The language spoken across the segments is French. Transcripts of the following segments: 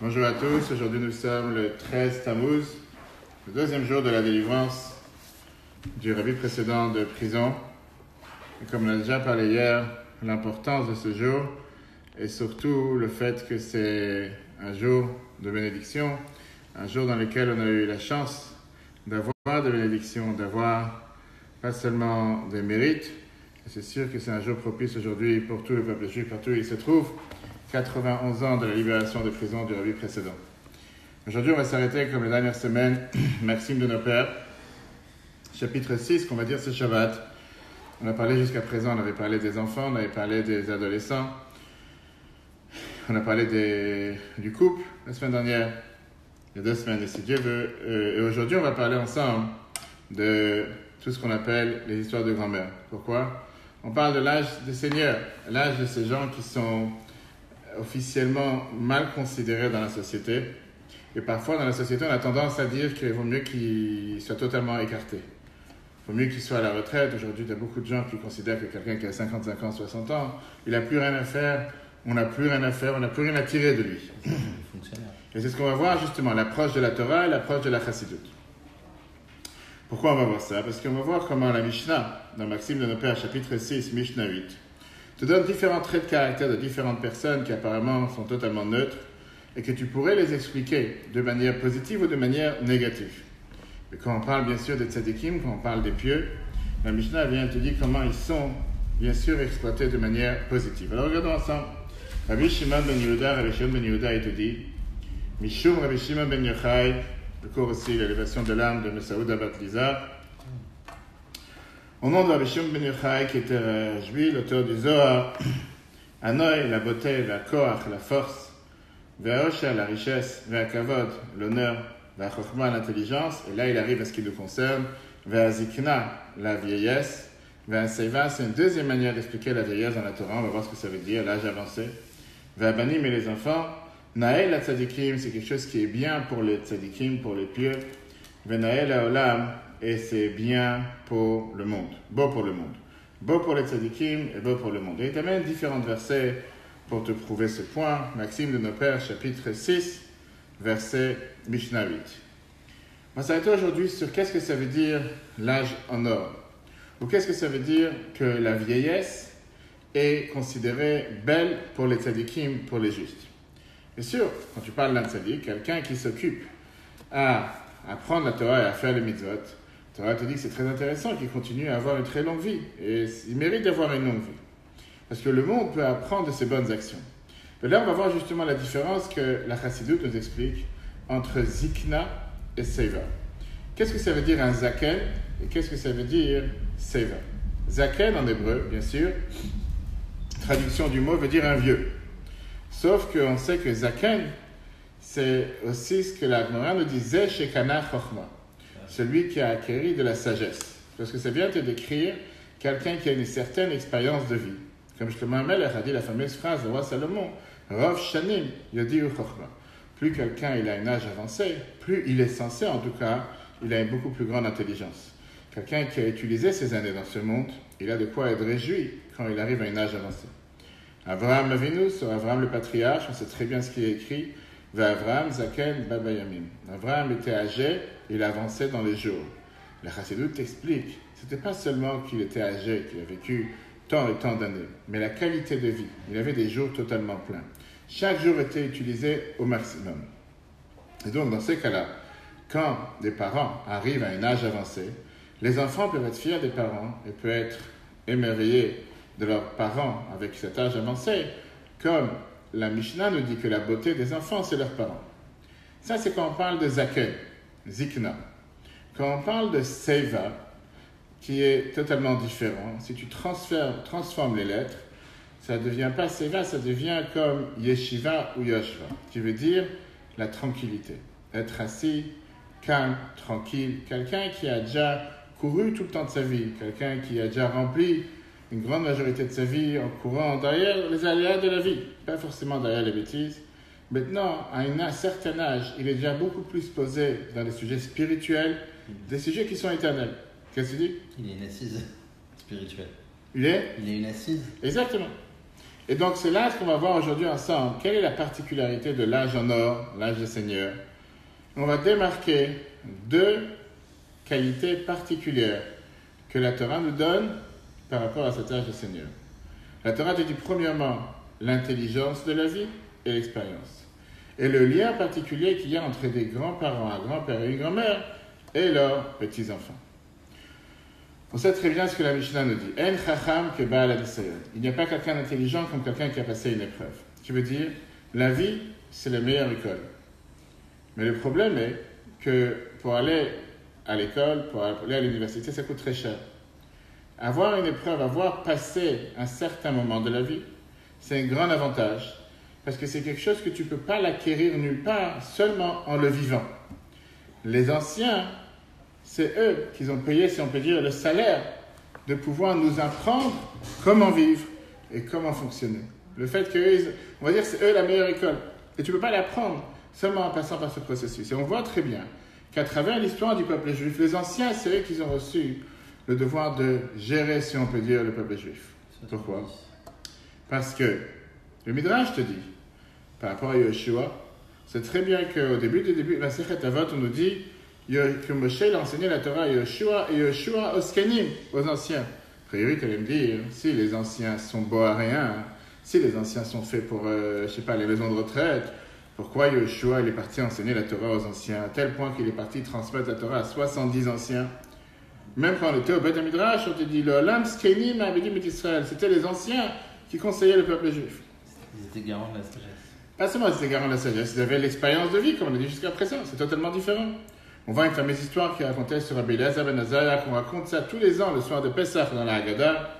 Bonjour à tous, aujourd'hui nous sommes le 13 Tammuz, le deuxième jour de la délivrance du rabbi précédent de prison. Et comme on a déjà parlé hier, l'importance de ce jour et surtout le fait que c'est un jour de bénédiction, un jour dans lequel on a eu la chance d'avoir des bénédictions, d'avoir pas seulement des mérites. Et c'est sûr que c'est un jour propice aujourd'hui pour tout le peuple juif, partout où il se trouve. 91 ans de la libération de prison du rabbi précédent. Aujourd'hui, on va s'arrêter, comme les dernières semaines, Maxime de nos pères, chapitre 6, qu'on va dire ce Shabbat. On a parlé jusqu'à présent, on avait parlé des enfants, on avait parlé des adolescents, on a parlé du couple la semaine dernière, il y a 2 semaines, et si Dieu veut. Et aujourd'hui, on va parler ensemble de tout ce qu'on appelle les histoires de grand-mère. Pourquoi ? On parle de l'âge des seigneurs, l'âge de ces gens qui sont officiellement mal considérés dans la société. Et parfois, dans la société, on a tendance à dire qu'il vaut mieux qu'ils soient totalement écartés. Il vaut mieux qu'ils soient à la retraite. Aujourd'hui, il y a beaucoup de gens qui considèrent que quelqu'un qui a 55 ans, 60 ans, il n'a plus rien à faire, on n'a plus rien à faire, on n'a plus rien à tirer de lui. Et c'est ce qu'on va voir justement, l'approche de la Torah et l'approche de la Chassidut. Pourquoi on va voir ça ? Parce qu'on va voir comment la Mishnah, dans Maxime de nos pères, chapitre 6, Mishnah 8, te donne différents traits de caractère de différentes personnes qui apparemment sont totalement neutres et que tu pourrais les expliquer de manière positive ou de manière négative. Et quand on parle bien sûr des tzadikim, quand on parle des pieux, la Mishnah vient te dire comment ils sont bien sûr exploités de manière positive. Alors regardons ensemble. Rabbi Shimon ben Yehuda, il te dit Mishum Rabbi Shimon ben Yochai, le cours aussi l'élévation de l'âme de Messaouda Bat Liza. Au nom de Rabbi Shimon ben Yochai, qui était juif, l'auteur du Zohar, Hanoï, la beauté, la koach, la force, Ve'osha, la richesse, Ve'akavod, l'honneur, Ve'achokma, l'intelligence, et là il arrive à ce qui nous concerne, Ve'azikna, la vieillesse, Ve'aseiva, c'est une deuxième manière d'expliquer la vieillesse dans la Torah, on va voir ce que ça veut dire, l'âge avancé, Ve'abanim et les enfants, Naël la tzadikim, c'est quelque chose qui est bien pour les tzadikim, pour les pieux, Ve'naël haolam, et c'est bien pour le monde, beau pour le monde. Beau pour les tzadikim et beau pour le monde. Et il t'amène différents versets pour te prouver ce point. Maxime de nos pères, chapitre 6, verset Mishnah 8. On va s'arrêter aujourd'hui sur qu'est-ce que ça veut dire l'âge en or. Ou qu'est-ce que ça veut dire que la vieillesse est considérée belle pour les tzadikim, pour les justes. Bien sûr, quand tu parles d'un tzadik, quelqu'un qui s'occupe à apprendre la Torah et à faire les mitzvot, la Torah te dit que c'est très intéressant qu'il continue à avoir une très longue vie. Et il mérite d'avoir une longue vie. Parce que le monde peut apprendre de ses bonnes actions. Et là, on va voir justement la différence que la Chassidut nous explique entre Zikna et Seva. Qu'est-ce que ça veut dire un Zaken et qu'est-ce que ça veut dire Seva? Zaken en hébreu, bien sûr, traduction du mot veut dire un vieux. Sauf qu'on sait que Zaken, c'est aussi ce que la Gemara nous disait chez Kana Chochma. Celui qui a acquéri de la sagesse. Parce que ça vient te décrire quelqu'un qui a une certaine expérience de vie. Comme Shlomo HaMelech a dit la fameuse phrase de roi Salomon, Rav Shanim Yodi Chochma. Plus quelqu'un il a un âge avancé, plus il est censé, en tout cas, il a une beaucoup plus grande intelligence. Quelqu'un qui a utilisé ses années dans ce monde, il a de quoi être réjoui quand il arrive à un âge avancé. Avraham Avinu, sur Avraham le patriarche, on sait très bien ce qui est écrit, Avraham Zaken Babayamim. Avraham était âgé, il avançait dans les jours. La Chassidut t'explique, c'était pas seulement qu'il était âgé, qu'il a vécu tant et tant d'années, mais la qualité de vie. Il avait des jours totalement pleins. Chaque jour était utilisé au maximum. Et donc, dans ces cas-là, quand des parents arrivent à un âge avancé, les enfants peuvent être fiers des parents et peuvent être émerveillés de leurs parents avec cet âge avancé, comme la Mishnah nous dit que la beauté des enfants, c'est leurs parents. Ça, c'est quand on parle de Zaken, Zikna. Quand on parle de Seva, qui est totalement différent, si tu transformes les lettres, ça ne devient pas Seva, ça devient comme Yeshiva ou Yoshva, qui veut dire la tranquillité. Être assis, calme, tranquille. Quelqu'un qui a déjà couru tout le temps de sa vie, quelqu'un qui a déjà rempli une grande majorité de sa vie en courant derrière les aléas de la vie, pas forcément derrière les bêtises. Maintenant, à un certain âge, il est déjà beaucoup plus posé dans des sujets spirituels, des sujets qui sont éternels. Qu'est-ce que tu dis ? Il est une assise spirituelle. Il est une assise. Exactement. Et donc, c'est là ce qu'on va voir aujourd'hui ensemble. Quelle est la particularité de l'âge en or, l'âge des seigneurs? On va démarquer deux qualités particulières que la Torah nous donne par rapport à cet âge des seigneurs. La Torah te dit premièrement l'intelligence de la vie et l'expérience. Et le lien particulier qu'il y a entre des grands-parents, un grand-père et une grand-mère et leurs petits-enfants. On sait très bien ce que la Mishnah nous dit. En chacham que ba'al hadisayot. Il n'y a pas quelqu'un d'intelligent comme quelqu'un qui a passé une épreuve. Je veux dire, la vie, c'est la meilleure école. Mais le problème est que pour aller à l'école, pour aller à l'université, ça coûte très cher. Avoir une épreuve, avoir passé un certain moment de la vie, c'est un grand avantage. Parce que c'est quelque chose que tu ne peux pas l'acquérir nulle part, seulement en le vivant. Les anciens, c'est eux qui ont payé, si on peut dire, le salaire de pouvoir nous apprendre comment vivre et comment fonctionner. Le fait qu'eux, on va dire, c'est eux la meilleure école. Et tu ne peux pas l'apprendre seulement en passant par ce processus. Et on voit très bien qu'à travers l'histoire du peuple juif, les anciens, c'est eux qui ont reçu le devoir de gérer, si on peut dire, le peuple juif. Pourquoi? Parce que le Midrash te dit, par rapport à Yoshua, c'est très bien qu'au début, la Sechet Avot, on nous dit que Moshe a enseigné la Torah à Yoshua et Yoshua aux Skanim, aux anciens. A priori, tu allais me dire, si les anciens sont boharéens, si les anciens sont faits pour, les maisons de retraite, pourquoi Yoshua il est parti enseigner la Torah aux anciens, à tel point qu'il est parti transmettre la Torah à 70 anciens? Même quand on était au Beth Midrash, on te dit, le Olam Skanim avait dit Israël, c'était les anciens qui conseillaient le peuple juif. Ils étaient garants de la sagesse. Pas seulement ils étaient garants de la sagesse, ils avaient l'expérience de vie, comme on a dit jusqu'à présent. C'est totalement différent. On voit une fameuse histoire qui racontait sur Rabbi Eliezer ben Azariah, qu'on raconte ça tous les ans, le soir de Pessah, dans la Haggadah,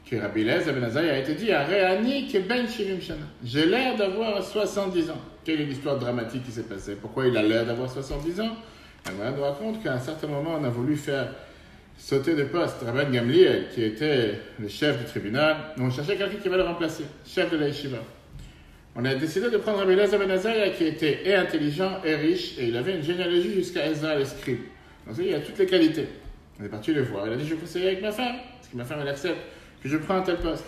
que Rabbi Eliezer ben Azariah a été dit à Réani que ben Shivim Shana. J'ai l'air d'avoir 70 ans. Quelle est l'histoire dramatique qui s'est passée? Pourquoi il a l'air d'avoir 70 ans? On nous raconte qu'à un certain moment, on a voulu faire sauter de poste Rabban Gamliel, qui était le chef du tribunal. On cherchait quelqu'un qui va le remplacer, chef de la yeshiva. On a décidé de prendre Rabbi Eliezer ben Azariah, qui était et intelligent et riche, et il avait une généalogie jusqu'à Ezra le scribe. Donc il a toutes les qualités. On est parti le voir. Il a dit, je vais conseiller avec ma femme, parce que ma femme, elle accepte que je prends un tel poste.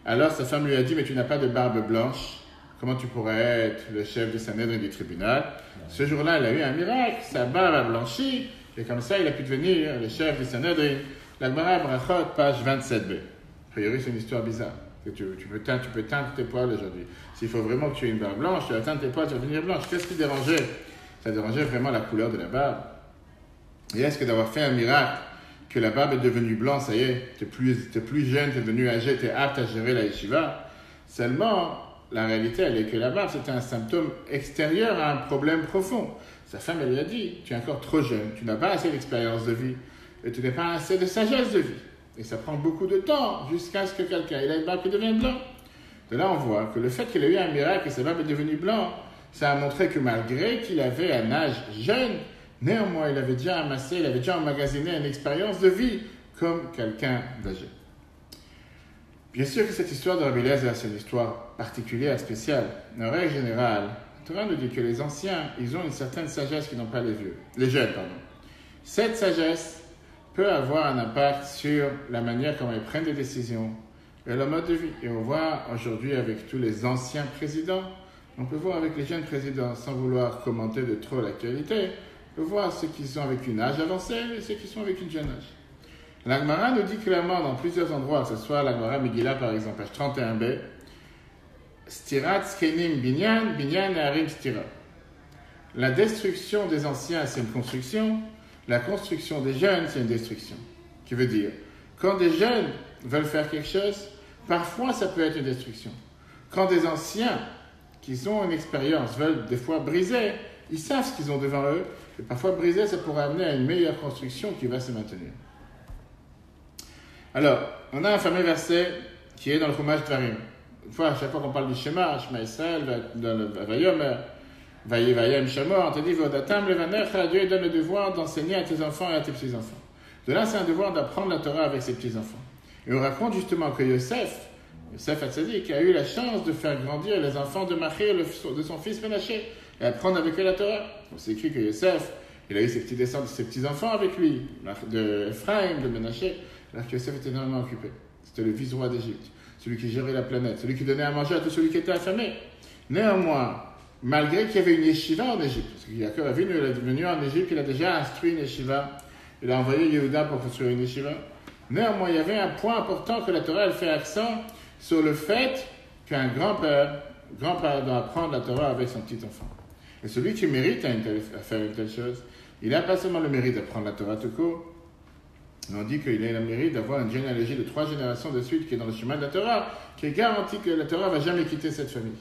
Alors sa femme lui a dit, mais tu n'as pas de barbe blanche, comment tu pourrais être le chef du Sanhédrin du tribunal? Ce jour-là, il a eu un miracle, sa barbe a blanchi, et comme ça, il a pu devenir le chef du Sanhédrin. La Gemara Brachot, page 27b. A priori, c'est une histoire bizarre. Tu peux teindre tes poils aujourd'hui. S'il faut vraiment que tu aies une barbe blanche, tu vas teindre tes poils, tu vas devenir blanche. Qu'est-ce qui dérangeait? Ça dérangeait vraiment la couleur de la barbe. Et est-ce que d'avoir fait un miracle, que la barbe est devenue blanche, ça y est, tu es plus jeune, tu es devenu âgé, tu es apte à gérer la yeshiva? Seulement, la réalité, elle est que la barbe, c'était un symptôme extérieur à un problème profond. Sa femme, elle lui a dit, tu es encore trop jeune, tu n'as pas assez d'expérience de vie, et tu n'as pas assez de sagesse de vie. Et ça prend beaucoup de temps jusqu'à ce que quelqu'un ait une barbe qui devienne blanc. De là, on voit que le fait qu'il ait eu un miracle et sa barbe est devenue blanc, ça a montré que malgré qu'il avait un âge jeune, néanmoins, il avait déjà amassé, il avait déjà emmagasiné une expérience de vie comme quelqu'un d'âgé. Bien sûr que cette histoire de Rabbi Eliezer, c'est une histoire particulière, spéciale. En règle générale, la Torah nous dit que les anciens, ils ont une certaine sagesse qu'ils n'ont pas les vieux. Les jeunes, pardon. Cette sagesse peut avoir un impact sur la manière comment ils prennent des décisions et leur mode de vie. Et on voit aujourd'hui avec tous les anciens présidents, on peut voir avec les jeunes présidents, sans vouloir commenter de trop l'actualité, on peut voir ceux qui sont avec une âge avancé et ceux qui sont avec une jeune âge. La Gemara nous dit clairement dans plusieurs endroits, que ce soit la Gemara Megillah par exemple, page 31b, Stirat Skenim Binyan, Binyan Harim Stira. La destruction des anciens, c'est une construction. La construction des jeunes, c'est une destruction. Qui veut dire, quand des jeunes veulent faire quelque chose, parfois ça peut être une destruction. Quand des anciens, qui ont une expérience, veulent des fois briser, ils savent ce qu'ils ont devant eux, et parfois briser, ça pourrait amener à une meilleure construction qui va se maintenir. Alors, on a un fameux verset qui est dans le Chumash Dvarim. Une fois, à chaque fois qu'on parle du Shema, Shema Israël, dans le Vayomer, Vayem Shamor, on te dit, Vodatam levanecha, Dieu donne le devoir d'enseigner à tes enfants et à tes petits-enfants. De là, c'est un devoir d'apprendre la Torah avec ses petits-enfants. Et on raconte justement que Yosef Hatzadik a eu la chance de faire grandir les enfants de Machir, de son fils Menaché, et apprendre avec eux la Torah. On s'est écrit que Yosef, il a eu ses petits-enfants avec lui, de Ephraim, de Menaché, alors que Yosef était énormément occupé. C'était le vice-roi d'Égypte. celui qui gérait la planète, celui qui donnait à manger à tout celui qui était affamé. Néanmoins, malgré qu'il y avait une yeshiva en Égypte, parce que Yaakov Avinu est venu en Égypte, il a déjà instruit une yeshiva, il a envoyé Yehuda pour construire une yeshiva. Néanmoins, il y avait un point important que la Torah elle fait accent sur le fait qu'un grand-père doit apprendre la Torah avec son petit enfant. Et celui qui mérite à faire une telle chose, il n'a pas seulement le mérite d'apprendre la Torah tout court, mais on dit qu'il a le mérite d'avoir une généalogie de 3 générations de suite qui est dans le chemin de la Torah, qui garantit que la Torah ne va jamais quitter cette famille.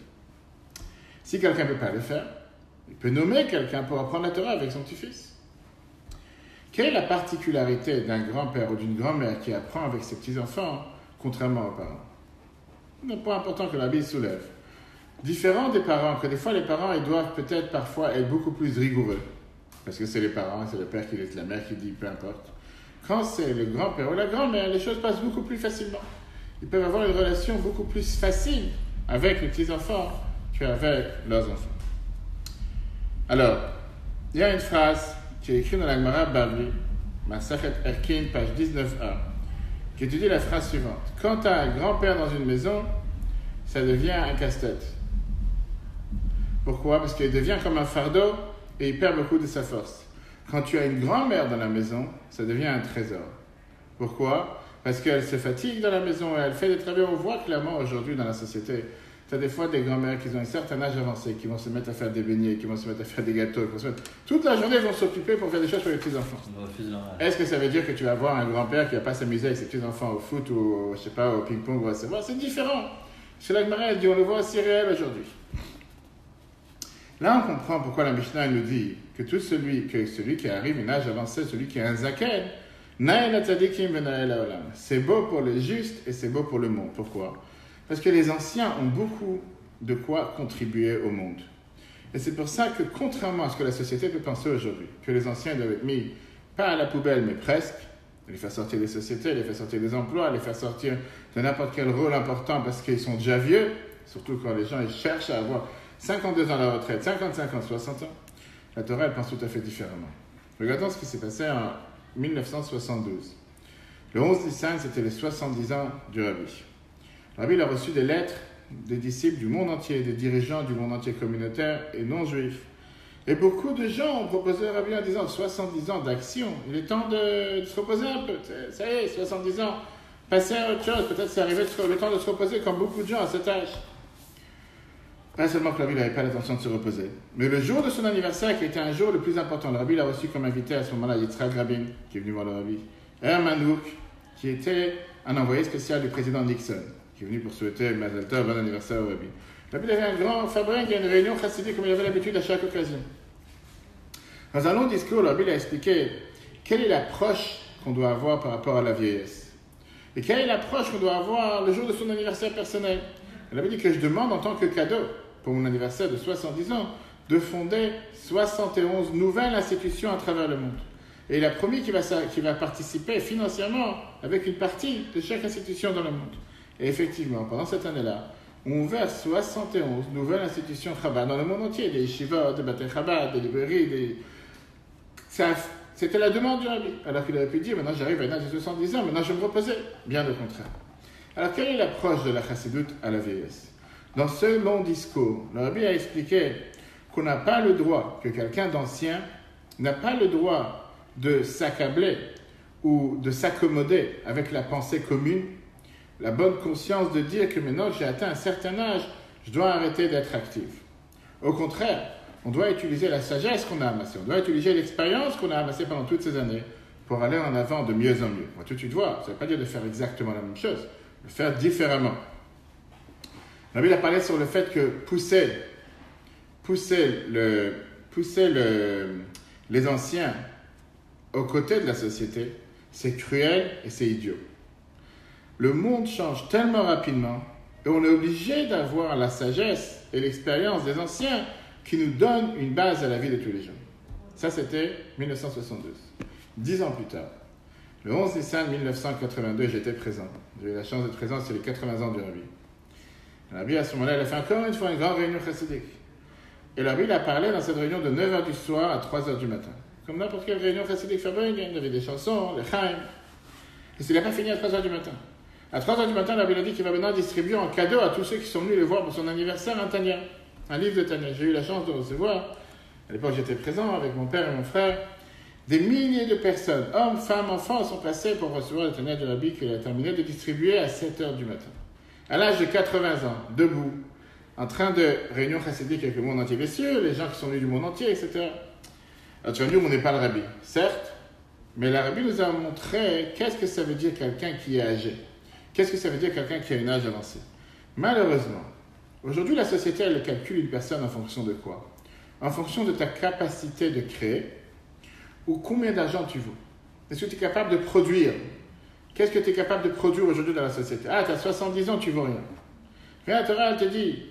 Si quelqu'un ne peut pas le faire, il peut nommer quelqu'un pour apprendre la Torah avec son petit-fils. Quelle est la particularité d'un grand-père ou d'une grand-mère qui apprend avec ses petits-enfants, contrairement aux parents? Un point important que la Bible soulève. Différent des parents, que des fois les parents ils doivent peut-être parfois être beaucoup plus rigoureux, parce que c'est les parents, c'est le père qui dit, la mère qui dit, peu importe. Quand c'est le grand-père ou la grand-mère, les choses passent beaucoup plus facilement. Ils peuvent avoir une relation beaucoup plus facile avec les petits-enfants qu'avec leurs enfants. Alors, il y a une phrase qui est écrite dans la Gemara Bavli, Masachet Erkin, page 19a, qui étudie la phrase suivante. Quand tu as un grand-père dans une maison, ça devient un casse-tête. Pourquoi? Parce qu'il devient comme un fardeau et il perd beaucoup de sa force. Quand tu as une grand-mère dans la maison, ça devient un trésor. Pourquoi? Parce qu'elle se fatigue dans la maison et elle fait des travaux. On voit clairement aujourd'hui dans la société, tu as des fois des grand-mères qui ont un certain âge avancé, qui vont se mettre à faire des beignets, qui vont se mettre à faire des gâteaux, toute la journée ils vont s'occuper pour faire des choses pour les petits-enfants. Est-ce que ça veut dire que tu vas avoir un grand-père qui va pas s'amuser avec ses petits-enfants au foot ou, je sais pas, au ping-pong ou à savoir? C'est différent. Chez la Gemara, elle dit, on le voit aussi réel aujourd'hui. Là, on comprend pourquoi la Mishnah nous dit que celui qui arrive à un âge avancé, celui qui est un zaken, c'est beau pour les justes et c'est beau pour le monde. Pourquoi? Parce que les anciens ont beaucoup de quoi contribuer au monde. Et c'est pour ça que, contrairement à ce que la société peut penser aujourd'hui, que les anciens doivent être mis, pas à la poubelle, mais presque, les faire sortir des sociétés, les faire sortir des emplois, les faire sortir de n'importe quel rôle important parce qu'ils sont déjà vieux, surtout quand les gens ils cherchent à avoir 52 ans à la retraite, 55 ans, 60 ans, la Torah elle pense tout à fait différemment. Regardons ce qui s'est passé en 1972. Le 11 Nissan, c'était les 70 ans du Rabbi. Le Rabbi a reçu des lettres des disciples du monde entier, des dirigeants du monde entier communautaire et non juifs. Et beaucoup de gens ont proposé au Rabbi en disant 70 ans d'action, il est temps de se reposer un peu. Ça y est, 70 ans, passer à autre chose, peut-être c'est arrivé le temps de se reposer comme beaucoup de gens à cet âge. Pas seulement que le Rabbi n'avait pas l'intention de se reposer, mais le jour de son anniversaire, qui était un jour le plus important, le Rabbi l'a reçu comme invité à ce moment-là, Yitzhak Rabin, qui est venu voir le Rabbi, et Herman Wouk, qui était un envoyé spécial du président Nixon, qui est venu pour souhaiter Mazel Tov, bon anniversaire au Rabbi. Le Rabbi avait un grand fabrique, il y a une réunion chassidique comme il avait l'habitude à chaque occasion. Dans un long discours, le Rabbi a expliqué quelle est l'approche qu'on doit avoir par rapport à la vieillesse. Et quelle est l'approche qu'on doit avoir le jour de son anniversaire personnel. Il avait dit que je demande en tant que cadeau, pour mon anniversaire de 70 ans, de fonder 71 nouvelles institutions à travers le monde. Et il a promis qu'il va participer financièrement avec une partie de chaque institution dans le monde. Et effectivement, pendant cette année-là, on ouvert 71 nouvelles institutions Chabad dans le monde entier, des yeshivot, des Batei Chabad, des librairies, c'était la demande du Rabbi. Alors qu'il aurait pu dire, maintenant j'arrive à l'âge de 70 ans, maintenant je vais me reposer. Bien au contraire. Alors quelle est l'approche de la chassidoute à la vieillesse? Dans ce long discours, le Rabbi a expliqué qu'on n'a pas le droit, que quelqu'un d'ancien n'a pas le droit de s'accabler ou de s'accommoder avec la pensée commune, la bonne conscience de dire que maintenant j'ai atteint un certain âge, je dois arrêter d'être actif. Au contraire, on doit utiliser la sagesse qu'on a amassée, on doit utiliser l'expérience qu'on a amassée pendant toutes ces années pour aller en avant de mieux en mieux. Moi, tout de suite, ça ne veut pas dire de faire exactement la même chose, de faire différemment. La Bible a parlé sur le fait que pousser les anciens aux côtés de la société, c'est cruel et c'est idiot. Le monde change tellement rapidement et on est obligé d'avoir la sagesse et l'expérience des anciens qui nous donnent une base à la vie de tous les jours. Ça, c'était 1972. 10 ans plus tard, le 11 décembre 1982, j'étais présent. J'ai eu la chance d'être présent sur les 80 ans du Rabbi. Le Rabbi, à ce moment-là, il a fait encore une fois une grande réunion chassidique. Et le Rabbi, il a parlé dans cette réunion de 9h du soir à 3h du matin. Comme n'importe quelle réunion chassidique fabrique, il y avait des chansons, les chaim. Et il n'a pas fini à 3h du matin. À 3h du matin, le Rabbi a dit qu'il va maintenant distribuer en cadeau à tous ceux qui sont venus le voir pour son anniversaire un Tania, un livre de Tania. J'ai eu la chance de recevoir, à l'époque j'étais présent avec mon père et mon frère, des milliers de personnes, hommes, femmes, enfants, sont passés pour recevoir le Tania du Rabbi qu'il a terminé de distribuer à 7h du matin. À l'âge de 80 ans, debout, en train de réunion chassidique avec le monde entier, bien sûr, les gens qui sont venus du monde entier, etc. Alors tu vas dire, on n'est pas le Rabbi, certes, mais le Rabbi nous a montré qu'est-ce que ça veut dire quelqu'un qui est âgé. Qu'est-ce que ça veut dire quelqu'un qui a un âge avancé? Malheureusement, aujourd'hui la société, elle calcule une personne en fonction de quoi? En fonction de ta capacité de créer ou combien d'argent tu vaux. Est-ce que tu es capable de produire? Qu'est-ce que tu es capable de produire aujourd'hui dans la société? Ah, tu as 70 ans, tu ne vaux rien. Mais la Torah, elle te dit,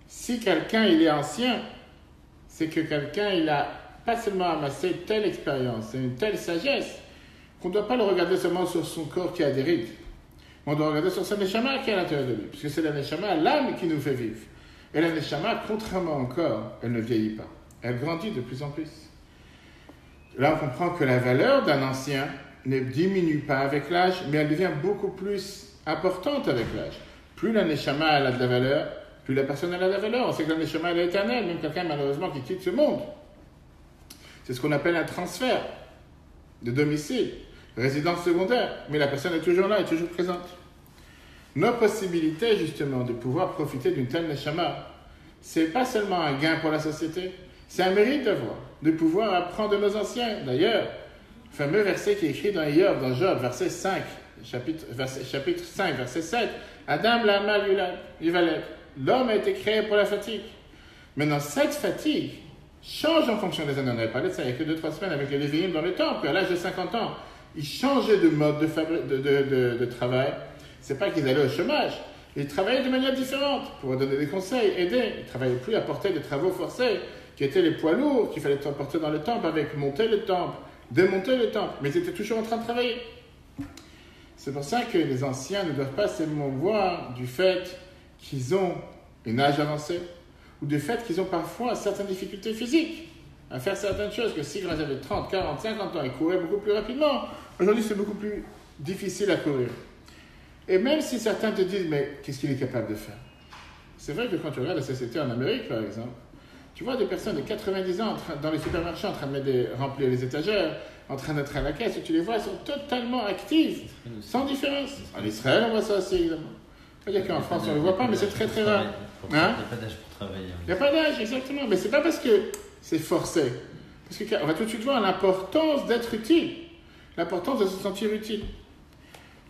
si quelqu'un il est ancien, c'est que quelqu'un il a pas seulement amassé telle expérience et une telle sagesse qu'on ne doit pas le regarder seulement sur son corps qui a des rides. On doit regarder sur son neshama qui est à l'intérieur de lui. Puisque c'est la neshama, l'âme qui nous fait vivre. Et la neshama, contrairement au corps, elle ne vieillit pas. Elle grandit de plus en plus. Là, on comprend que la valeur d'un ancien ne diminue pas avec l'âge, mais elle devient beaucoup plus importante avec l'âge. Plus la neshama elle a de la valeur, plus la personne elle a de la valeur. On sait que la neshama elle est éternelle, même quelqu'un malheureusement qui quitte ce monde. C'est ce qu'on appelle un transfert de domicile, résidence secondaire, mais la personne est toujours là, est toujours présente. Nos possibilités justement de pouvoir profiter d'une telle neshama, c'est pas seulement un gain pour la société, c'est un mérite d'avoir, de pouvoir apprendre de nos anciens. D'ailleurs, le fameux verset qui est écrit dans Job, verset 5, chapitre 5, verset 7, Adam l'ama yuvaled. L'homme a été créé pour la fatigue. Maintenant, cette fatigue change en fonction des années. On avait parlé de ça il y a que 2-3 semaines avec les Lévi'im dans le temple. À l'âge de 50 ans, ils changeaient de mode de travail. C'est pas qu'ils allaient au chômage. Ils travaillaient de manière différente pour donner des conseils, aider. Ils ne travaillaient plus à porter des travaux forcés qui étaient les poids lourds qu'il fallait porter dans le temple avec monter le temple, démonter le temple. Mais ils étaient toujours en train de travailler. C'est pour ça que les anciens ne doivent pas s'émouvoir du fait qu'ils ont un âge avancé ou du fait qu'ils ont parfois certaines difficultés physiques à faire certaines choses que si quand ils avaient 30, 40, 50 ans, ils couraient beaucoup plus rapidement. Aujourd'hui, c'est beaucoup plus difficile à courir. Et même si certains te disent, mais qu'est-ce qu'il est capable de faire? C'est vrai que quand tu regardes la société en Amérique, par exemple, tu vois des personnes de 90 ans dans les supermarchés en train de remplir les étagères, en train d'être à la caisse, et tu les vois, elles sont totalement actives, sans différence. En Israël, on voit ça aussi, évidemment. Il n'y a qu'en France, on ne le voit pas, mais c'est très très rare. Il n'y a pas d'âge pour travailler. Il n'y a pas d'âge, exactement. Mais ce n'est pas parce que c'est forcé. Parce qu'on va tout de suite voir l'importance d'être utile, l'importance de se sentir utile.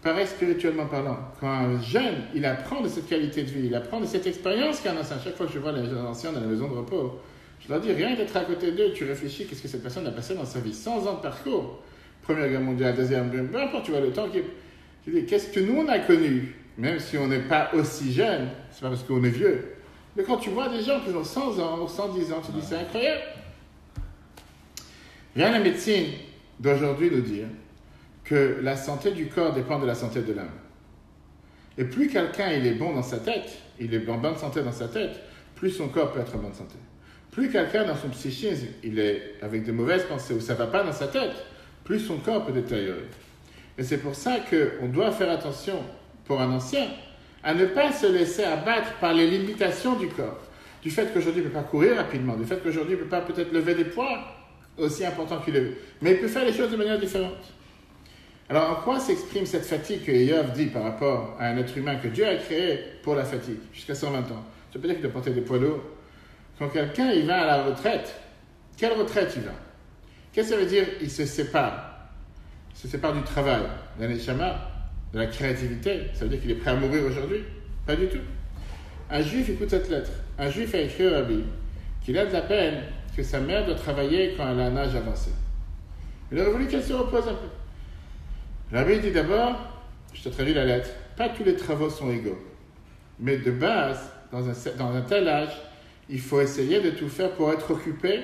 Pareil, spirituellement parlant, quand un jeune, il apprend de cette qualité de vie, il apprend de cette expérience qu'un ancien. Chaque fois que je vois les anciens dans la maison de repos, je leur dis, rien d'être à côté d'eux, tu réfléchis, qu'est-ce que cette personne a passé dans sa vie? 100 ans de parcours. Première guerre mondiale, deuxième guerre, peu importe, tu vois le temps qui... Je dis, qu'est-ce que nous on a connu? Même si on n'est pas aussi jeune, c'est pas parce qu'on est vieux. Mais quand tu vois des gens qui ont 100 ans ou 110 ans, tu dis, c'est incroyable. Rien la médecine d'aujourd'hui nous dire que la santé du corps dépend de la santé de l'âme. Et plus quelqu'un il est bon dans sa tête, il est en bonne santé dans sa tête, plus son corps peut être en bonne santé. Plus quelqu'un dans son psychisme, il est avec de mauvaises pensées ou ça ne va pas dans sa tête, plus son corps peut détériorer. Et c'est pour ça qu'on doit faire attention, pour un ancien, à ne pas se laisser abattre par les limitations du corps. Du fait qu'aujourd'hui il ne peut pas courir rapidement, du fait qu'aujourd'hui il ne peut pas peut-être lever des poids aussi importants qu'il le veut. Mais il peut faire les choses de manière différente. Alors, en quoi s'exprime cette fatigue que Job dit par rapport à un être humain que Dieu a créé pour la fatigue, jusqu'à 120 ans? Ça peut dire qu'il doit porter des poids lourds. Quand quelqu'un il va à la retraite, quelle retraite il va? Qu'est-ce que ça veut dire il se sépare? Il se sépare du travail, de la neshama, de la créativité. Ça veut dire qu'il est prêt à mourir aujourd'hui? Pas du tout. Un juif écoute cette lettre. Un juif a écrit au rabbi qu'il a de la peine que sa mère doit travailler quand elle a un âge avancé. Il aurait voulu qu'elle se repose un peu. Le rabbi dit d'abord, je te traduis la lettre, pas tous les travaux sont égaux. Mais de base, dans un tel âge, il faut essayer de tout faire pour être occupé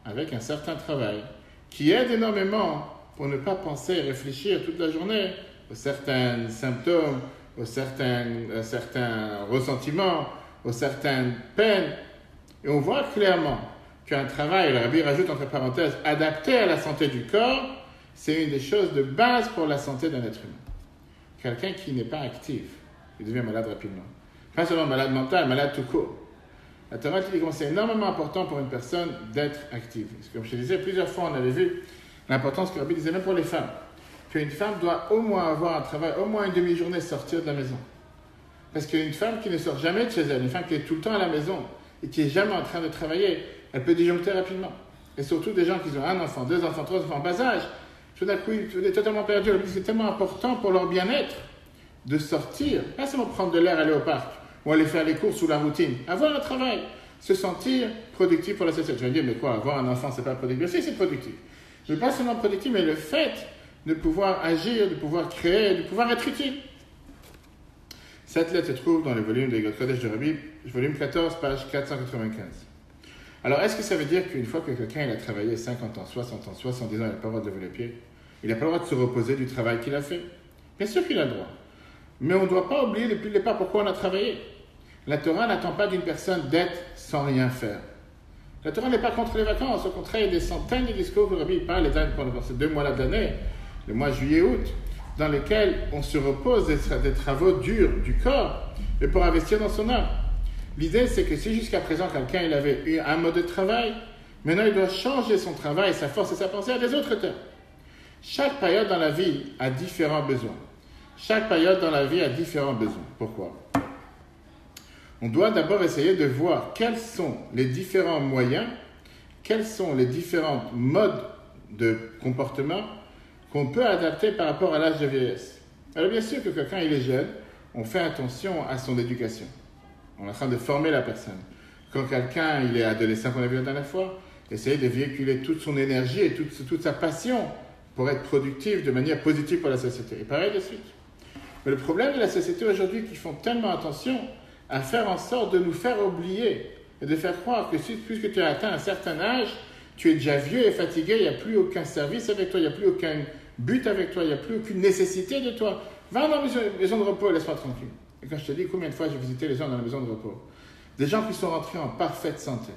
avec un certain travail qui aide énormément pour ne pas penser et réfléchir toute la journée aux certains symptômes, aux certains ressentiments, aux certaines peines. Et on voit clairement qu'un travail, le rabbi rajoute entre parenthèses, adapté à la santé du corps, c'est une des choses de base pour la santé d'un être humain. quelqu'un qui n'est pas actif, il devient malade rapidement. Pas seulement malade mental, malade tout court. La Torah dit que c'est énormément important pour une personne d'être active. Comme je te disais, plusieurs fois on avait vu l'importance que Rabbi disait même pour les femmes. Qu'une femme doit au moins avoir un travail, au moins une demi-journée sortir de la maison. Parce qu'une femme qui ne sort jamais de chez elle, une femme qui est tout le temps à la maison et qui n'est jamais en train de travailler, elle peut disjoncter rapidement. Et surtout des gens qui ont un enfant, deux enfants, trois enfants en bas âge, tout d'un coup, ils sont totalement perdus. C'est tellement important pour leur bien-être de sortir, pas seulement prendre de l'air, aller au parc, ou aller faire les courses ou la routine, avoir un travail, se sentir productif pour la société. Je vais dire, mais quoi, avoir un enfant, c'est pas productif? Si, c'est productif. Mais pas seulement productif, mais le fait de pouvoir agir, de pouvoir créer, de pouvoir être utile. Cette lettre se trouve dans le volume de Got Kodesh de Rabbi, volume 14, page 495. Alors, est-ce que ça veut dire qu'une fois que quelqu'un il a travaillé 50 ans, 60 ans, 70 ans, il n'a pas le droit de lever les pieds? Il n'a pas le droit de se reposer du travail qu'il a fait? Bien sûr qu'il a le droit. Mais on ne doit pas oublier depuis le départ pourquoi on a travaillé. La Torah n'attend pas d'une personne d'être sans rien faire. La Torah n'est pas contre les vacances. Au contraire, il y a des centaines de discours que Rabbi parle pendant ces 2 mois-là d'année, le mois juillet-août, dans lesquels on se repose des travaux durs du corps, mais pour investir dans son âme. L'idée, c'est que si jusqu'à présent, quelqu'un il avait eu un mode de travail, maintenant il doit changer son travail, sa force et sa pensée à des autres termes. Chaque période dans la vie a différents besoins. Chaque période dans la vie a différents besoins. Pourquoi? On doit d'abord essayer de voir quels sont les différents moyens, quels sont les différents modes de comportement qu'on peut adapter par rapport à l'âge de vieillesse. Alors bien sûr que quand il est jeune, on fait attention à son éducation. On est en train de former la personne. Quand quelqu'un il est adolescent, qu'on a vu la dernière fois, essayer de véhiculer toute son énergie et toute sa passion pour être productif de manière positive pour la société. Et pareil de suite. Mais le problème de la société aujourd'hui, qu'ils font tellement attention à faire en sorte de nous faire oublier et de faire croire que puisque tu as atteint un certain âge, tu es déjà vieux et fatigué, il n'y a plus aucun service avec toi, il n'y a plus aucun but avec toi, il n'y a plus aucune nécessité de toi. Va dans la maison de repos et laisse-moi tranquille. Et quand je te dis combien de fois j'ai visité les gens dans la maison de repos, des gens qui sont rentrés en parfaite santé,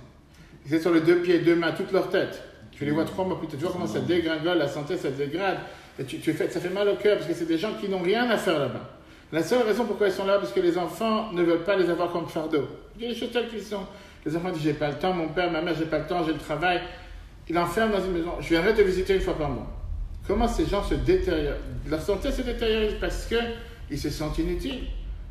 ils étaient sur les 2 pieds, 2 mains, toute leur tête. Tu les vois 3 mois plus tard, tu vois comment ça dégringole, la santé, ça dégrade. Et ça fait mal au cœur parce que c'est des gens qui n'ont rien à faire là-bas. La seule raison pourquoi ils sont là, parce que les enfants ne veulent pas les avoir comme fardeau. Il y a des choses telles qu'ils sont. Les enfants disent, j'ai pas le temps, mon père, ma mère, j'ai pas le temps, j'ai le travail. Ils l'enferment dans une maison. Je viendrai te visiter une fois par mois. Comment ces gens se détériorent? Leur santé se détériore parce qu'ils se sentent inutiles.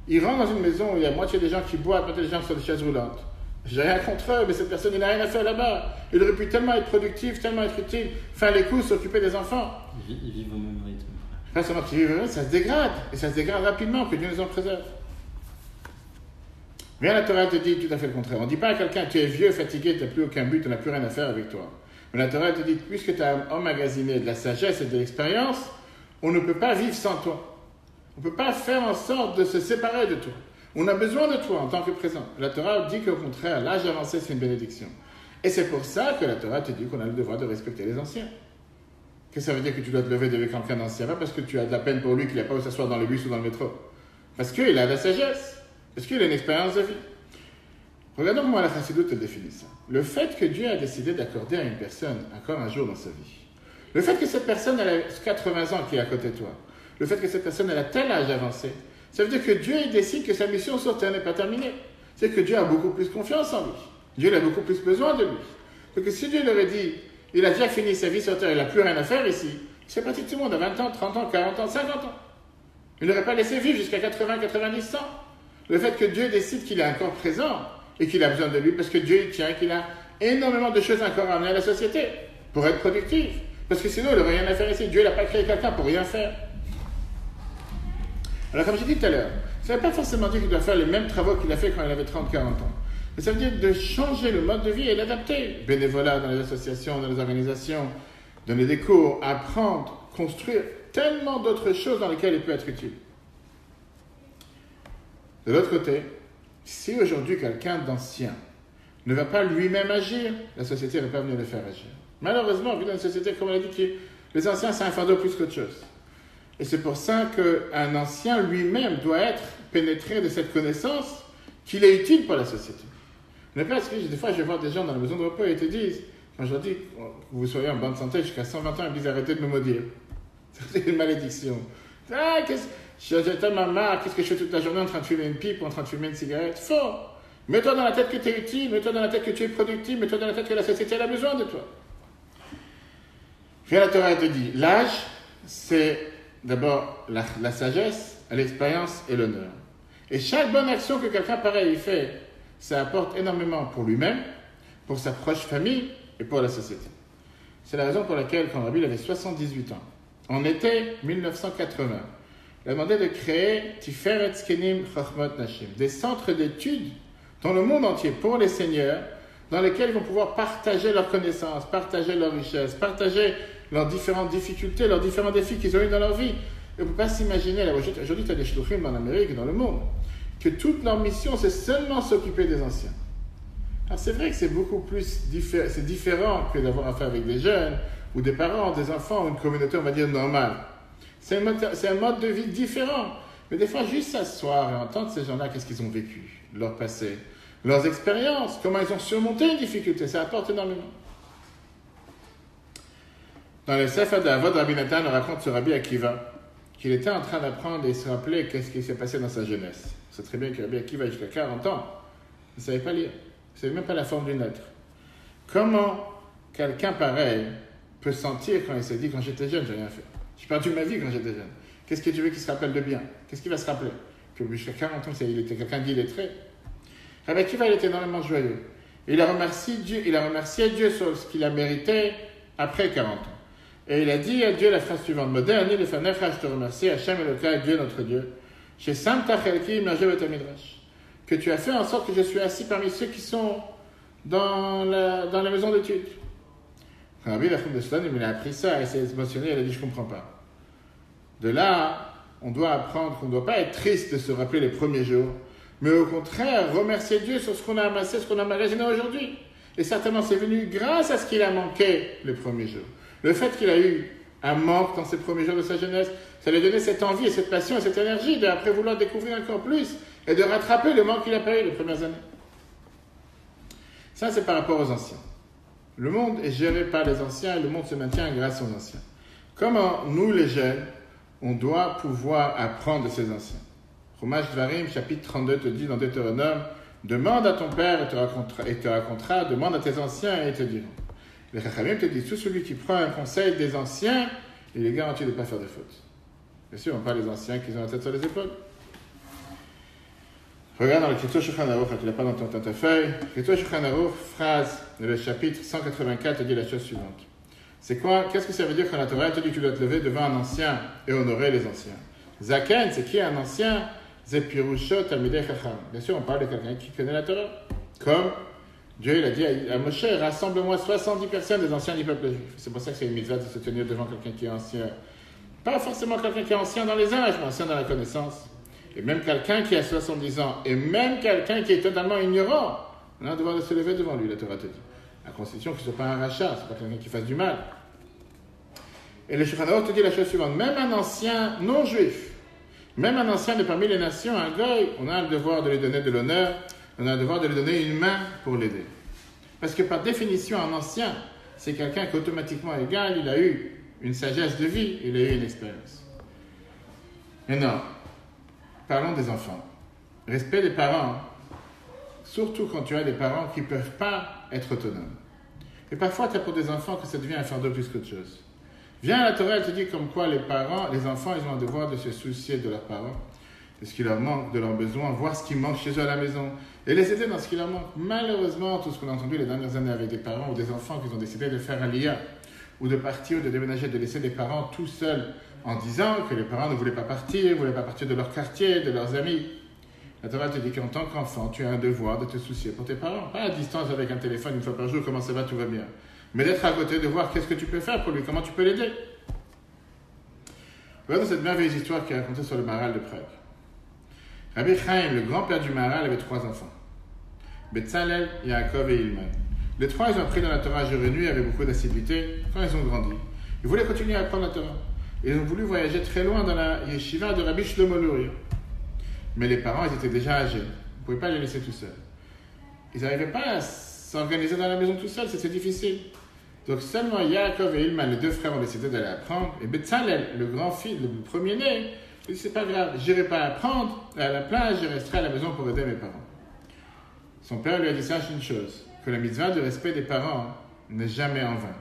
Ils rentrent dans une maison où il y a moitié des gens qui boivent, moitié des gens sur des chaises roulantes. J'ai rien contre eux, mais cette personne, il n'a rien à faire là-bas. Il aurait pu tellement être productif, tellement être utile, faire les courses, s'occuper des enfants. Ils vivent au même rythme. Pas seulement qu'ils vivent au même rythme, ça se dégrade. Et ça se dégrade rapidement, que Dieu nous en préserve. Bien, la Torah te dit tout à fait le contraire. On ne dit pas à quelqu'un, tu es vieux, fatigué, tu n'as plus aucun but, tu n'as plus rien à faire avec toi. Mais la Torah te dit, puisque tu as emmagasiné de la sagesse et de l'expérience, on ne peut pas vivre sans toi. On ne peut pas faire en sorte de se séparer de toi. On a besoin de toi en tant que présent. La Torah dit qu'au contraire, l'âge avancé, c'est une bénédiction. Et c'est pour ça que la Torah te dit qu'on a le devoir de respecter les anciens. Qu'est-ce que ça veut dire que tu dois te lever devant quelqu'un d'ancien? Pas parce que tu as de la peine pour lui qu'il n'a pas où s'asseoir dans le bus ou dans le métro. Parce qu'il a de la sagesse. Parce qu'il a une expérience de vie. Regardons comment la Chassidut te définit ça. Le fait que Dieu a décidé d'accorder à une personne encore un jour dans sa vie. Le fait que cette personne elle a 80 ans qui est à côté de toi. Le fait que cette personne elle a tel âge avancé. Ça veut dire que Dieu il décide que sa mission sur terre n'est pas terminée. C'est que Dieu a beaucoup plus confiance en lui. Dieu a beaucoup plus besoin de lui. Donc si Dieu leur aurait dit, il a déjà fini sa vie sur terre, il n'a plus rien à faire ici, il serait parti de tout le monde à 20 ans, 30 ans, 40 ans, 50 ans. Il n'aurait pas laissé vivre jusqu'à 80, 90, 100. Le fait que Dieu décide qu'il est encore présent et qu'il a besoin de lui parce que Dieu il tient, qu'il a énormément de choses encore à amener à la société pour être productif. Parce que sinon, il n'aurait rien à faire ici. Dieu n'a pas créé quelqu'un pour rien faire. Alors, comme j'ai dit tout à l'heure, ça ne veut pas forcément dire qu'il doit faire les mêmes travaux qu'il a fait quand il avait 30, 40 ans. Mais ça veut dire de changer le mode de vie et l'adapter. Bénévolat dans les associations, dans les organisations, donner des cours, apprendre, construire tellement d'autres choses dans lesquelles il peut être utile. De l'autre côté, si aujourd'hui quelqu'un d'ancien ne va pas lui-même agir, la société ne va pas venir le faire agir. Malheureusement, on vit dans une société, comme on l'a dit, les anciens, c'est un fardeau plus qu'autre chose. Et c'est pour ça qu'un ancien lui-même doit être pénétré de cette connaissance qu'il est utile pour la société. Des fois, je vais voir des gens dans la maison de repos et ils te disent, quand je leur dis que vous soyez en bonne santé jusqu'à 120 ans, ils me disent arrêtez de me maudire. C'est une malédiction. J'ai tellement marre, qu'est-ce que je fais toute la journée en train de fumer une pipe ou en train de fumer une cigarette? Faux! Mets-toi dans la tête que tu es utile, mets-toi dans la tête que tu es productif, mets-toi dans la tête que la société a besoin de toi. Puis la Torah te dit, l'âge, c'est d'abord la sagesse, l'expérience et l'honneur. Et chaque bonne action que quelqu'un pareil fait, ça apporte énormément pour lui-même, pour sa proche famille et pour la société. C'est la raison pour laquelle, quand Rabbi avait 78 ans, en été 1980, il a demandé de créer Tiferet Zkenim Chochmot Nashim, des centres d'études dans le monde entier pour les seigneurs, dans lesquels ils vont pouvoir partager leurs connaissances, partager leurs richesses, partager leurs différentes difficultés, leurs différents défis qu'ils ont eu dans leur vie. Et on ne peut pas s'imaginer, aujourd'hui tu as des shluchim en Amérique et dans le monde, que toute leur mission c'est seulement s'occuper des anciens. Alors c'est vrai que c'est beaucoup plus différent que d'avoir affaire avec des jeunes, ou des parents, des enfants, ou une communauté on va dire normale. C'est un mode de vie différent. Mais des fois juste s'asseoir et entendre ces gens-là, qu'est-ce qu'ils ont vécu, leur passé, leurs expériences, comment ils ont surmonté une difficulté, ça apporte énormément. Dans le Sefer d'Avot, Rabbi Nathan nous raconte sur Rabbi Akiva qu'il était en train d'apprendre et se rappeler qu'est-ce qui s'est passé dans sa jeunesse. C'est très bien que Rabbi Akiva, jusqu'à 40 ans, ne savait pas lire, ne savait même pas la forme d'une lettre. Comment quelqu'un pareil peut sentir quand il se dit « quand j'étais jeune, j'ai rien fait. J'ai perdu ma vie quand j'étais jeune. Qu'est-ce que tu veux qu'il se rappelle de bien? Qu'est-ce qu'il va se rappeler? Que jusqu'à 40 ans, il était quelqu'un d'illettré. » Rabbi Akiva, il était énormément joyeux. Il a remercié Dieu sur ce qu'il a mérité après 40 ans. Et il a dit à Dieu la phrase suivante, Moderne, le Fanecha, je te remercie, Hachem Elokai, Dieu notre Dieu, chez Samta Chelki, Merje Betamidrash, que tu as fait en sorte que je suis assis parmi ceux qui sont dans la maison d'études. Rabbi Lachim de Slonim, il a appris ça, et s'est émotionné, il a dit, je ne comprends pas. De là, on doit apprendre qu'on ne doit pas être triste de se rappeler les premiers jours, mais au contraire, remercier Dieu sur ce qu'on a amassé, ce qu'on a magasiné aujourd'hui. Et certainement, c'est venu grâce à ce qu'il a manqué les premiers jours. Le fait qu'il a eu un manque dans ces premiers jours de sa jeunesse, ça lui a donné cette envie et cette passion et cette énergie d'après vouloir découvrir encore plus et de rattraper le manque qu'il a pas eu les premières années. Ça, c'est par rapport aux anciens. Le monde est géré par les anciens et le monde se maintient grâce aux anciens. Comment nous, les jeunes, on doit pouvoir apprendre de ces anciens? Chumash Dvarim, chapitre 32, te dit dans Deutéronome, demande à ton père et te racontera, demande à tes anciens et ils te diront. Les Chachamim te disent, tout celui qui prend un conseil des anciens, il est garanti de ne pas faire de faute. Bien sûr, on parle des anciens qui ont la tête sur les épaules. Regarde dans le Krito Shulchan Aruch, tu ne l'as pas dans ta feuille. Krito Shulchan Aruch, phrase, le chapitre 184, te dit la chose suivante. C'est quoi? Qu'est-ce que ça veut dire quand la Torah te dit que tu dois te lever devant un ancien et honorer les anciens? Zaken, c'est qui un ancien? Zepirusho Talmidei Chacham. Bien sûr, on parle de quelqu'un qui connaît la Torah. Comme Dieu il a dit à Moshe, rassemble-moi 70 personnes des anciens du peuple juif. C'est pour ça que c'est une mitzvah de se tenir devant quelqu'un qui est ancien. Pas forcément quelqu'un qui est ancien dans les âges, mais ancien dans la connaissance. Et même quelqu'un qui a 70 ans, et même quelqu'un qui est totalement ignorant, on a le devoir de se lever devant lui, la Torah te dit. À condition qu'il ne soit pas un rachat, c'est pas quelqu'un qui fasse du mal. Et le Shulchan Aruch te dit la chose suivante, même un ancien non-juif, même un ancien de parmi les nations, un goy, on a le devoir de lui donner de l'honneur, on a le devoir de lui donner une main pour l'aider. Parce que par définition, un ancien, c'est quelqu'un qui automatiquement égal, il a eu une sagesse de vie, il a eu une expérience. Maintenant, parlons des enfants. Respect des parents, surtout quand tu as des parents qui ne peuvent pas être autonomes. Et parfois, tu as pour des enfants que ça devient un fardeau plus qu'autre chose. Viens à la Torah, elle te dit comme quoi les enfants, ils ont un devoir de se soucier de leurs parents, de ce qui leur manque, de leurs besoins, voir ce qui manque chez eux à la maison, et les aider dans ce qui leur manque. Malheureusement, tout ce qu'on a entendu les dernières années avec des parents ou des enfants qui ont décidé de faire un lia, ou de partir, ou de déménager, de laisser les parents tout seuls, en disant que les parents ne voulaient pas partir de leur quartier, de leurs amis. La Torah te dit qu'en tant qu'enfant, tu as un devoir de te soucier pour tes parents. Pas à distance avec un téléphone une fois par jour, comment ça va, tout va bien. Mais d'être à côté, de voir qu'est-ce que tu peux faire pour lui, comment tu peux l'aider. Regardons cette merveilleuse histoire qui est racontée sur le Maharal de Prague. Rabbi Chaim, le grand-père du Maharal, avait 3 enfants. Betzalel, Yaakov et Ilman. Les 3, ils ont appris dans la Torah jour et nuit avec beaucoup d'assiduité. Quand ils ont grandi, ils voulaient continuer à apprendre la Torah. Ils ont voulu voyager très loin dans la yeshiva de Rabbi Shlomo Luria. Mais les parents, ils étaient déjà âgés. Ils ne pouvaient pas les laisser tout seuls. Ils n'arrivaient pas à s'organiser dans la maison tout seuls, c'était difficile. Donc seulement Yaakov et Ilman, les 2 frères, ont décidé d'aller apprendre. Et Betzalel, le grand fils, le premier-né, Il dit, c'est pas grave, je n'irai pas apprendre à la plage, je resterai à la maison pour aider mes parents. Son père lui a dit, sache une chose, que la mitzvah de respect des parents n'est jamais en vain.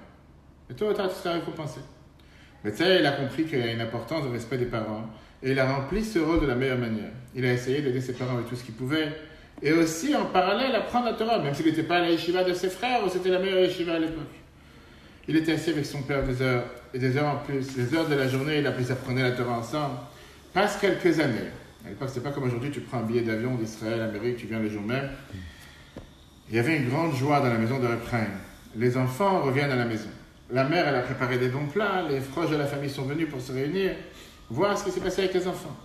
Et toi, tu seras récompensé. Mais tu sais, il a compris qu'il y a une importance au respect des parents et il a rempli ce rôle de la meilleure manière. Il a essayé d'aider ses parents avec tout ce qu'il pouvait et aussi en parallèle apprendre la Torah, même s'il n'était pas à la yeshiva de ses frères ou c'était la meilleure yeshiva à l'époque. Il était assis avec son père des heures et des heures en plus. Les heures de la journée, ils apprenaient la Torah ensemble. Passe quelques années. À l'époque, c'était pas comme aujourd'hui, tu prends un billet d'avion d'Israël, Amérique, tu viens le jour même. Il y avait une grande joie dans la maison de Reb Chaim. Les enfants reviennent à la maison. La mère, elle a préparé des bons plats, les proches de la famille sont venus pour se réunir, voir ce qui s'est passé avec les enfants.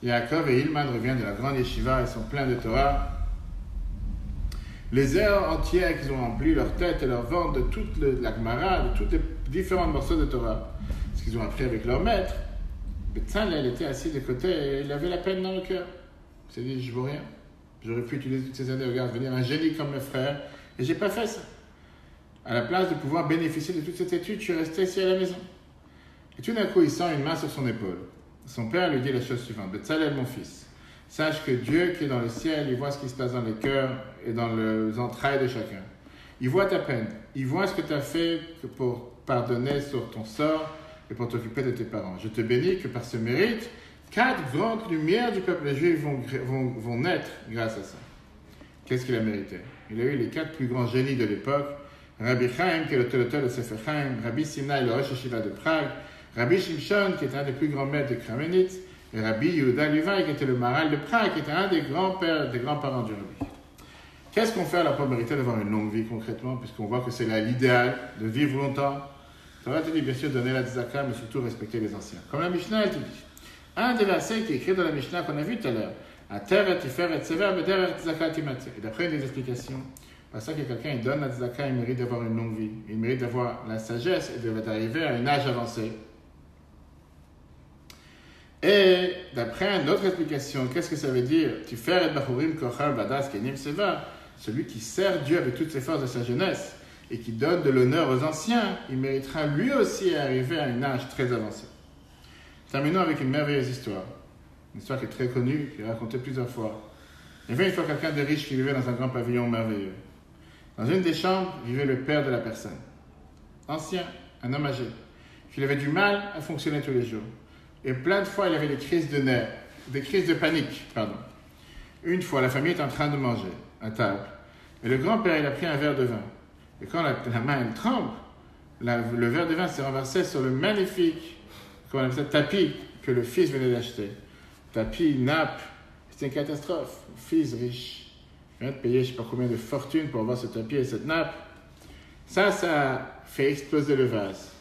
Yaakov et Ilman reviennent de la grande yeshiva, ils sont pleins de Torah. Les heures entières qu'ils ont rempli leur tête et leur ventre de toute la Gemara, de toutes les différents morceaux de Torah, ce qu'ils ont appris avec leur maître. Betzalel était assis de côté et il avait la peine dans le cœur. Il s'est dit, je ne vaux rien. J'aurais pu utiliser toutes ces années, regarde, devenir un génie comme mes frères, et je n'ai pas fait ça. À la place de pouvoir bénéficier de toute cette étude, je suis resté ici à la maison. Et tout d'un coup, il sent une main sur son épaule. Son père lui dit la chose suivante, Betzalel, mon fils, sache que Dieu qui est dans le ciel, il voit ce qui se passe dans les cœurs et dans les entrailles de chacun. Il voit ta peine, il voit ce que tu as fait pour pardonner sur ton sort et pour t'occuper de tes parents. Je te bénis que par ce mérite, 4 grandes lumières du peuple juif vont naître grâce à ça. Qu'est-ce qu'il a mérité? Il a eu les 4 plus grands génies de l'époque, Rabbi Chaim, qui est l'auteur de Sefer Chaim, Rabbi Simna, le Rosh Yeshiva de Prague, Rabbi Shimshon, qui était un des plus grands maîtres de Kramenitz, et Rabbi Yehuda Levi, qui était le Maharal de Prague, qui était un des grands-parents du Rabbi. Qu'est-ce qu'on fait alors pour mériter d'avoir une longue vie concrètement, puisqu'on voit que c'est l'idéal de vivre longtemps? Ça va te dire, bien sûr, donner la tzedaka, mais surtout respecter les anciens. Comme la Mishnah, elle te dit. Un des versets qui est écrit dans la Mishnah qu'on a vu tout à l'heure, et d'après une des explications, parce que quelqu'un il donne la tzedaka, il mérite d'avoir une longue vie, il mérite d'avoir la sagesse et d'arriver à un âge avancé. Et d'après une autre explication, qu'est-ce que ça veut dire? Celui qui sert Dieu avec toutes ses forces de sa jeunesse et qui donne de l'honneur aux anciens, il méritera lui aussi arriver à un âge très avancé. Terminons avec une merveilleuse histoire. Une histoire qui est très connue, qui est racontée plusieurs fois. Il y avait une fois quelqu'un de riche qui vivait dans un grand pavillon merveilleux. Dans une des chambres vivait le père de la personne. Ancien, un homme âgé, qui avait du mal à fonctionner tous les jours. Et plein de fois, il avait des crises de nerfs, des crises de panique, pardon. Une fois, la famille est en train de manger à table. Et le grand-père, il a pris un verre de vin. Et quand la main, elle tremble, le verre de vin s'est renversé sur le magnifique, comment on appelle ça, tapis que le fils venait d'acheter. Tapis, nappe, c'était une catastrophe. Le fils riche, il vient de payer je ne sais pas combien de fortune pour avoir ce tapis et cette nappe. Ça a fait exploser le vase.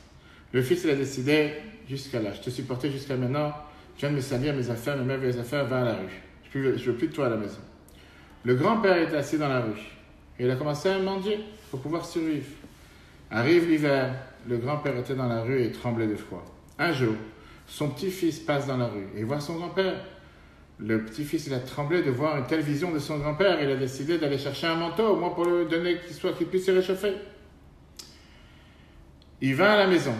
Le fils, il a décidé, jusqu'à là, je te supportais jusqu'à maintenant, je viens de me salir mes affaires, mes merveilleuses affaires, va à la rue. Je ne veux plus de toi à la maison. Le grand-père était assis dans la rue. Et il a commencé à mendier pour pouvoir survivre. Arrive l'hiver, le grand-père était dans la rue et tremblait de froid. Un jour, son petit-fils passe dans la rue et voit son grand-père. Le petit-fils, il a tremblé de voir une telle vision de son grand-père. Il a décidé d'aller chercher un manteau, au moins pour lui donner qu'il puisse se réchauffer. Il va à la maison.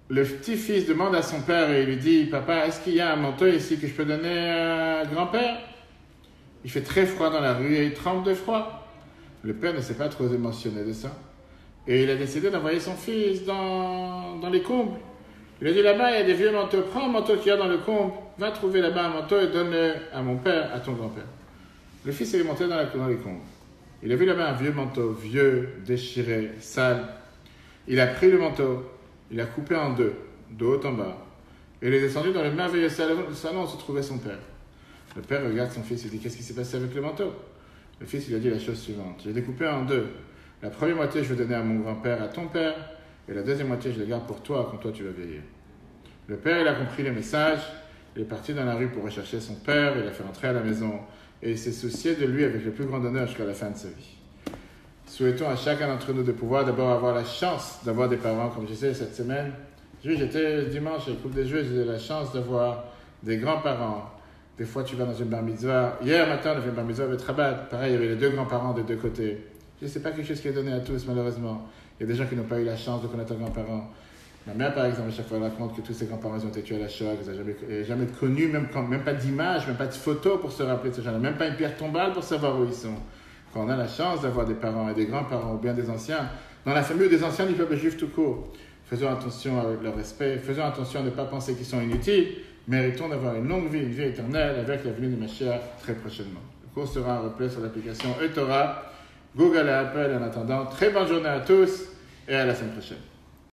Le petit-fils demande à son père et il lui dit, papa, est-ce qu'il y a un manteau ici que je peux donner à grand-père? Il fait très froid dans la rue et il tremble de froid. Le père ne s'est pas trop émotionné de ça. Et il a décidé d'envoyer son fils dans les combles. Il a dit, là-bas, il y a des vieux manteaux. Prends un manteau qu'il y a dans le comble. Va trouver là-bas un manteau et donne-le à mon père, à ton grand-père. Le fils est monté dans les combles. Il a vu là-bas un vieux manteau, vieux, déchiré, sale. Il a pris le manteau, il l'a coupé en deux, de haut en bas. Et il est descendu dans le merveilleux salon où se trouvait son père. Le père regarde son fils et dit, qu'est-ce qui s'est passé avec le manteau? Le fils, il a dit la chose suivante. J'ai découpé en deux. La première moitié, je vais donner à mon grand-père, à ton père. Et la deuxième moitié, je la garde pour toi, quand toi, tu vas vieillir. Le père, il a compris le message. Il est parti dans la rue pour rechercher son père. Il l'a fait rentrer à la maison. Et il s'est soucié de lui avec le plus grand honneur jusqu'à la fin de sa vie. Souhaitons à chacun d'entre nous de pouvoir d'abord avoir la chance d'avoir des parents. Comme je sais, cette semaine, j'étais dimanche à la Coupe des Jeux, j'ai eu la chance d'avoir des grands-parents. Des fois, tu vas dans une bar mitzvah. Hier matin, on avait une bar mitzvah avec Rabat. Pareil, il y avait les deux grands-parents des deux côtés. Ce n'est pas quelque chose qui est donné à tous, malheureusement. Il y a des gens qui n'ont pas eu la chance de connaître leurs grands-parents. Ma mère, par exemple, à chaque fois, elle raconte que tous ses grands-parents ont été tués à la Shoah, qu'ils n'ont jamais connu, même pas d'image, même pas de photo pour se rappeler de ce genre-là, même pas une pierre tombale pour savoir où ils sont. Quand on a la chance d'avoir des parents et des grands-parents, ou bien des anciens, dans la famille ou des anciens du peuple juif tout court, faisons attention avec leur respect, faisons attention à ne pas penser qu'ils sont inutiles, méritons d'avoir une longue vie, une vie éternelle avec la venue de Mashiach très prochainement. Le cours sera en replay sur l'application eTorah, Google et Apple. En attendant, très bonne journée à tous et à la semaine prochaine.